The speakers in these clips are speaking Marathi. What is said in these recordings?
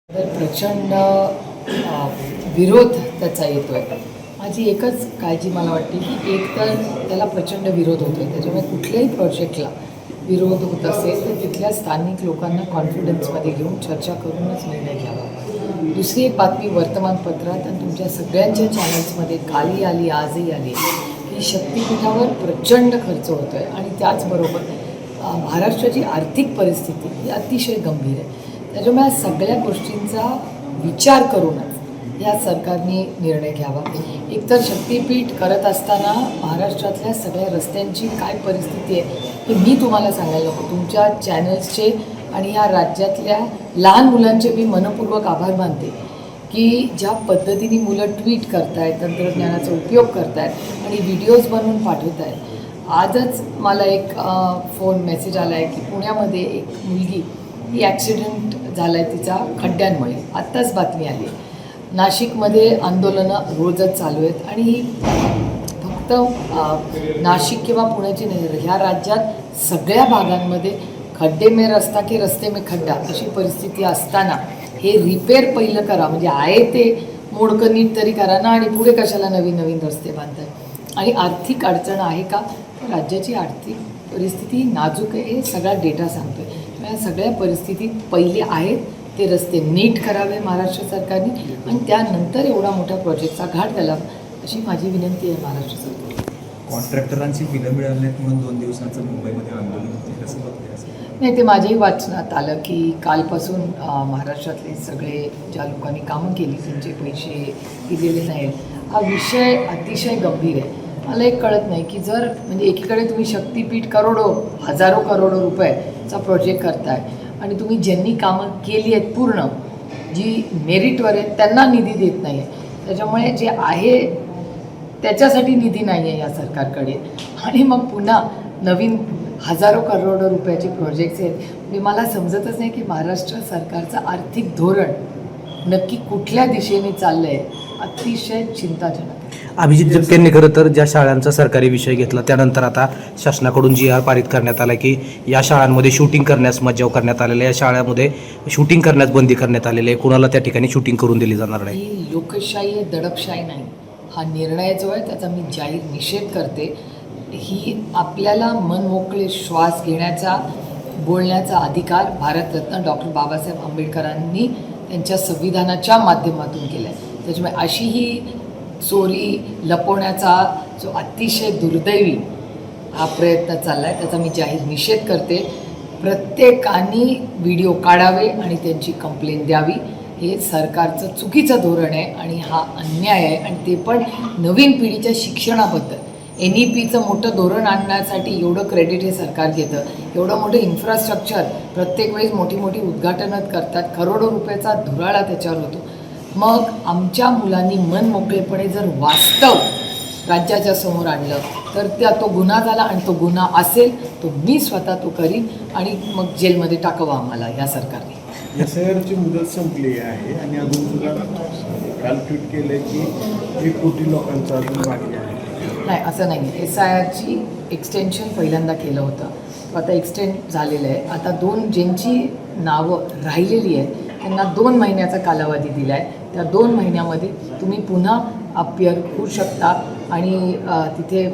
तर प्रचंड विरोध त्याचा येतो आहे. माझी एकच काळजी मला वाटते की एक तर त्याला प्रचंड विरोध होतो आहे, त्याच्यामुळे कुठल्याही प्रोजेक्टला विरोध होत असेल तर तिथल्या स्थानिक लोकांना कॉन्फिडन्समध्ये घेऊन चर्चा करूनच निर्णय घ्यावा. दुसरी एक बातमी वर्तमानपत्रात आणि तुमच्या सगळ्यांच्या चॅनल्समध्ये कालही आली आजही आली की शक्तिपीठावर प्रचंड खर्च होतो आहे आणि त्याचबरोबर महाराष्ट्राची आर्थिक परिस्थिती ही अतिशय गंभीर आहे. त्याच्यामुळे या सगळ्या गोष्टींचा विचार करूनच या सरकारने निर्णय घ्यावा. एकतर शक्तिपीठ करत असताना महाराष्ट्रातल्या सगळ्या रस्त्यांची काय परिस्थिती आहे हे मी तुम्हाला सांगायला नको. तुमच्या चॅनल्सचे आणि या राज्यातल्या लहान मुलांचे मी मनपूर्वक आभार मानते की ज्या पद्धतीने मुलं ट्विट करतायत, तंत्रज्ञानाचा उपयोग करतायत आणि व्हिडिओज बनवून पाठवत आहेत. आजच मला एक फोन मेसेज आला आहे की पुण्यामध्ये एक मुलगी ही ॲक्सिडेंट झाला आहे तिचा खड्ड्यांमुळे. आत्ताच बातमी आली आहे. नाशिकमध्ये आंदोलनं रोजच चालू आहेत आणि ही फक्त नाशिक किंवा पुण्याची नाही, ह्या राज्यात सगळ्या भागांमध्ये खड्डे में रस्ता की रस्ते में खड्डा अशी परिस्थिती असताना हे रिपेअर पहिलं करा, म्हणजे आहे ते मोडकं नीट तरी करा ना, आणि पुढे कशाला नवीन नवीन रस्ते बांधताय. आणि आर्थिक अडचण आहे का, तर राज्याची आर्थिक परिस्थिती नाजूक आहे हे सगळा डेटा सांगतो आहे. या सगळ्या परिस्थितीत पहिले आहेत ते रस्ते नीट करावे महाराष्ट्र सरकारने आणि त्यानंतर एवढा मोठा प्रोजेक्टचा घाट घालावा अशी माझी विनंती आहे महाराष्ट्र सरकार. कॉन्ट्रॅक्टरांची बिलं मिळवण्यात म्हणून 2 दिवसांचं मुंबईमध्ये आंदोलन होते, कसं बघते असं? नाही, ते माझ्याही वाचनात आलं की कालपासून महाराष्ट्रातले सगळे ज्या लोकांनी कामं केली त्यांचे पैसे दिलेले नाहीत. हा विषय अतिशय गंभीर आहे. मला एक कळत नाही की जर म्हणजे एकीकडे तुम्ही शक्तिपीठ हजारो करोडो रुपयाचा प्रोजेक्ट करताय आणि तुम्ही ज्यांनी कामं केली आहेत पूर्ण जी मेरिटवर आहेत त्यांना निधी देत नाही आहे. त्याच्यामुळे जे आहे त्याच्यासाठी निधी नाही आहे या सरकारकडे आणि मग पुन्हा नवीन हजारो करोडो रुपयाचे प्रोजेक्ट्स आहेत. म्हणजे मला समजतच नाही की महाराष्ट्र सरकारचं आर्थिक धोरण नक्की कुठल्या दिशेने चाललं आहे. अतिशय चिंताजनक आहे. अभिजित जपकेंनी खरं तर ज्या शाळांचा सरकारी विषय घेतला त्यानंतर आता शासनाकडून जी पारित करण्यात आला की या शाळांमध्ये शूटिंग करण्यास मज्जाव करण्यात आलेला, या शाळांमध्ये शूटिंग करण्यास बंदी करण्यात आलेली आहे, कुणाला त्या ठिकाणी शूटिंग करून दिली जाणार नाही. ही लोकशाही आहे, दडपशाही नाही. हा निर्णय जो आहे त्याचा मी जाहीर निषेध करते. ही आपल्याला मनमोकळे श्वास घेण्याचा बोलण्याचा अधिकार भारतरत्न डॉक्टर बाबासाहेब आंबेडकरांनी त्यांच्या संविधानाच्या माध्यमातून केला आहे. त्याच्यामुळे अशी ही चोरी लपवण्याचा जो अतिशय दुर्दैवी हा प्रयत्न चालला आहे त्याचा मी जाहीर निषेध करते. प्रत्येकाने व्हिडिओ काढावे आणि त्यांची कंप्लेंट द्यावी. हे सरकारचं चुकीचं धोरण आहे आणि हा अन्याय आहे आणि ते पण नवीन पिढीच्या शिक्षणाबद्दल. NEPचं मोठं धोरण आणण्यासाठी एवढं क्रेडिट हे सरकार घेतं, एवढं मोठं इन्फ्रास्ट्रक्चर प्रत्येक वेळेस मोठी मोठी उद्घाटनं करतात, करोडो रुपयाचा धुराळा त्याच्यावर होतो. मग आमच्या मुलांनी मनमोकळेपणे जर वास्तव राज्याच्या समोर आणलं तर तो गुन्हा झाला आणि तो गुन्हा असेल तो मी स्वतः तो करीन आणि मग जेलमध्ये टाकावं आम्हाला या सरकारने. SIRची मुदत संपली आहे आणि अजून सुद्धा काल ट्विट केलं आहे की 1 कोटी लोकांचा अजून बाकी आहे. नाही, असं नाही. SIRची एक्सटेन्शन पहिल्यांदा केलं होतं, आता एक्सटेंड झालेलं आहे. आता ज्यांची नावं राहिलेली आहेत त्यांना 2 महिन्याचा कालावधी दिला आहे. त्या 2 महिन्यामध्ये तुम्ही पुन्हा अपिअर होऊ शकता आणि तिथे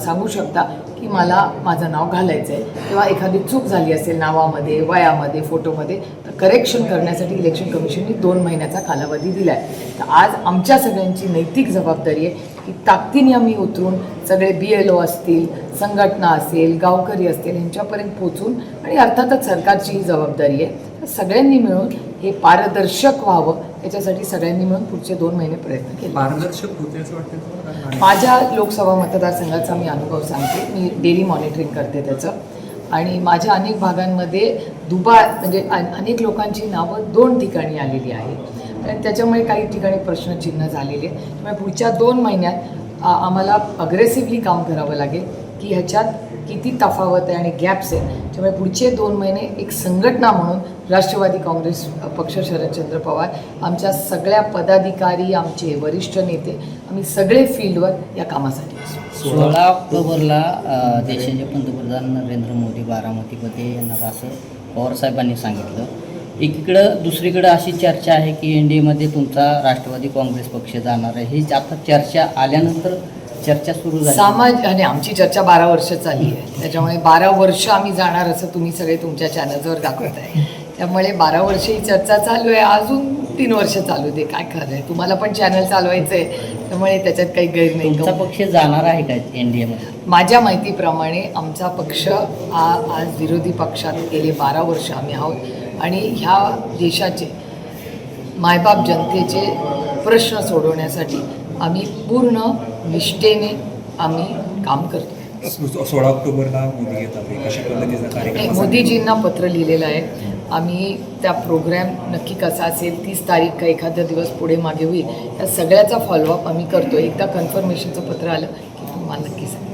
सांगू शकता की मला माझं नाव घालायचं आहे किंवा एखादी चूक झाली असेल नावामध्ये, वयामध्ये, फोटोमध्ये तर करेक्शन करण्यासाठी इलेक्शन कमिशनने 2 महिन्याचा कालावधी दिला आहे. तर आज आमच्या सगळ्यांची नैतिक जबाबदारी आहे की ताकदीने आम्ही उतरून सगळे BLO असतील, संघटना असेल, गावकरी असतील यांच्यापर्यंत पोचून आणि अर्थातच सरकारची ही जबाबदारी आहे. तर सगळ्यांनी मिळून हे पारदर्शक व्हावं याच्यासाठी सगळ्यांनी मिळून पुढचे 2 महिने प्रयत्न केले. पारदर्शक होते असं वाटतं? माझ्या लोकसभा मतदारसंघाचा मी अनुभव सांगते. मी डेली मॉनिटरिंग करते त्याचं आणि माझ्या अनेक भागांमध्ये म्हणजे अनेक लोकांची नावं 2 ठिकाणी आलेली आहेत आणि त्याच्यामुळे काही ठिकाणी प्रश्नचिन्ह झालेले आहे. त्यामुळे पुढच्या 2 महिन्यात आम्हाला अग्रेसिव्हली काम करावं लागेल की ह्याच्यात किती तफावत आहे आणि गॅप्स आहेत. त्यामुळे पुढचे 2 महिने एक संघटना म्हणून राष्ट्रवादी काँग्रेस पक्ष, शरदचंद्र पवार, आमच्या सगळ्या पदाधिकारी, आमचे वरिष्ठ नेते, आम्ही सगळे फील्डवर या कामासाठी असू. 16 ऑक्टोबरला देशाचे पंतप्रधान नरेंद्र मोदी बारामतीमध्ये येणार असं पवारसाहेबांनी सांगितलं. एकीकडं दुसरीकडं अशी चर्चा आहे की NDAमध्ये तुमचा राष्ट्रवादी काँग्रेस पक्ष जाणार आहे. ही आता चर्चा आल्यानंतर चर्चा सुरू झाली. आणि आमची चर्चा 12 वर्ष चालली आहे, त्याच्यामुळे 12 वर्ष आम्ही जाणार असं तुम्ही सगळे तुमच्या चॅनलवर दाखवत आहे. त्यामुळे 12 वर्ष ही चर्चा चालू आहे, अजून 3 वर्ष चालू दे, काय खरं आहे. तुम्हाला पण चॅनल चालवायचं आहे, त्यामुळे त्याच्यात काही गैर नाही. तुमचा पक्ष जाणार आहे का NDAमध्ये? माझ्या माहितीप्रमाणे आमचा पक्ष आज विरोधी पक्षात गेले 12 वर्ष आम्ही आहोत आणि ह्या देशाचे मायबाप जनतेचे प्रश्न सोडवण्यासाठी आम्ही पूर्ण निष्ठेने आम्ही काम करतो. 16 ऑक्टोबरला मोदी येतात, कशा पद्धतीचा कार्यक्रम? मोदीजींना पत्र लिहिलेलं आहे. आम्ही त्या प्रोग्रॅम नक्की कसा असेल, 30 तारीख का एखादा दिवस पुढे मागे होईल, त्या सगळ्याचा फॉलोअप आम्ही करतो. एकदा कन्फर्मेशनचं पत्र आलं की तुम्हाला नक्की सांगतो.